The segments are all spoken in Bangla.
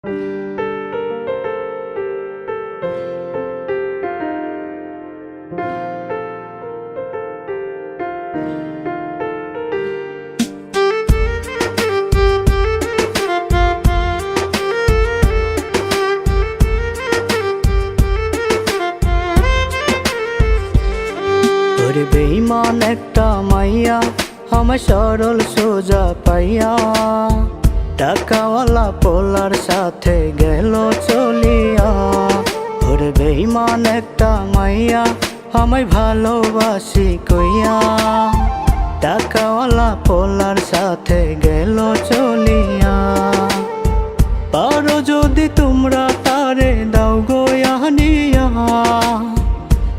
ওরে বেঈমান একটা মাইয়া আমার সরল সোজা পাইয়া টাকাওয়ালা পোলার সাথে গেল চলিয়া। ওরে বেঈমান একটা মাইয়া আমায় ভালোবাসি কইয়া টাকাওয়ালা পোলার সাথে গেল চলিয়া। পারো যদি তোমরা তারে দাও গোয়ানিয়া,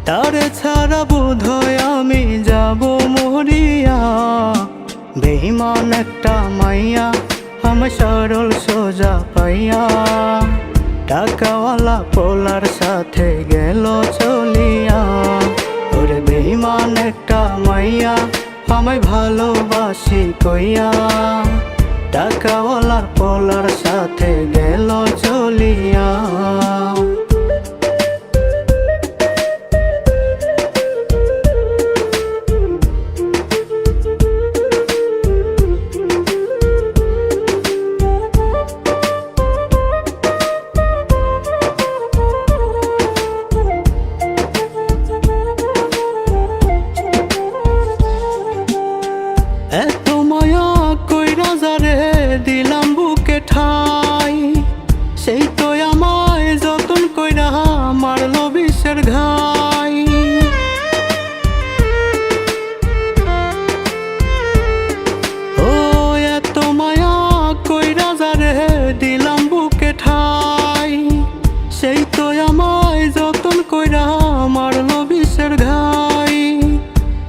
তারে ছাড়া বোধহয় আমি যাব মরিয়া। বেঈমান একটা মাইয়া আমার সরল সোজা পাইয়া টাকাওয়ালা পোলার সাথে গেল চলিয়া। ওরে বেঈমান একটা মাইয়া আমায় ভালোবাসি কইয়া টাকাওয়ালার পোলার সাথে গেল চলিয়া। এত মায়া কইরা যারে দিলাম বুকে ঠাই, সেই তো আমায় যতন কইরা মারলো বিষের ঘাই। ও এত মায়া কইরা যারে দিলাম বুকে ঠাই, সেই তো আমায় যতন কইরা মারলো বিষের ঘাই।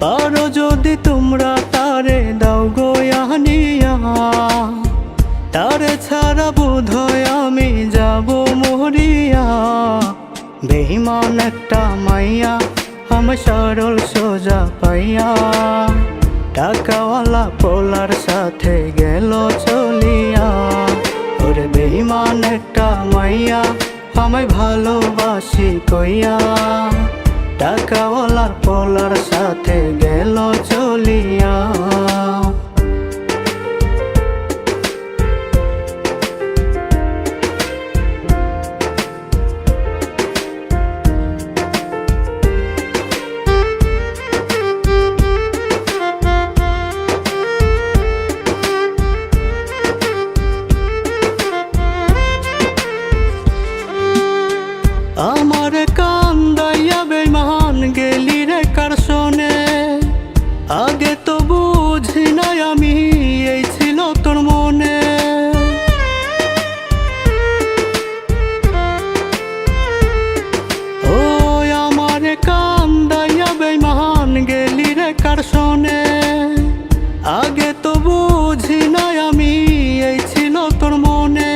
পারো যদি তোমরা তারে দাও গোয়ানিয়া, তারে ছাড়া বোধহয় আমি যাব মরিয়া। বেঈমান একটা মাইয়া আমার সরল সোজা পাইয়া টাকাওয়ালা পোলার সাথে গেল চলিয়া। ওরে বেঈমান একটা মাইয়া আমায় ভালোবাসি কইয়া টাকাওয়ালার পোলার সাথে গেল চলিয়া। আমার কান্দাইয়া বেঈমান গেলি রে কার শোনে, আগে তো বুঝি নাই আমি এই ছিল তোর মনে। ও আমার কান্দাইয়া বেঈমান গেলি রে কার শোনে, আগে তো বুঝি নাই আমি এই ছিল তোর মনে।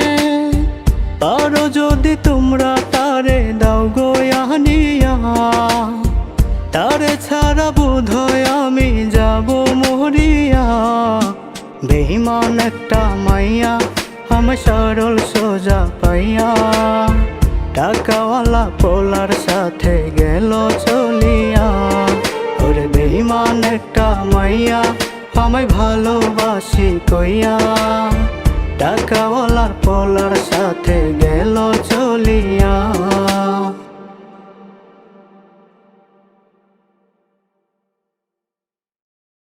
পারো যদি তোমরা তারে দাও গোয়ানিয়া, তারে ছাড়া বোধহয় আমি যাব মরিয়া। বেঈমান একটা মাইয়া আমার সরল সোজা পাইয়া টাকাওয়ালা পোলার সাথে গেল চলিয়া। ওরে বেঈমান একটা মাইয়া আমায় ভালোবাসি কইয়া টাকাওয়ালার পোলার সাথে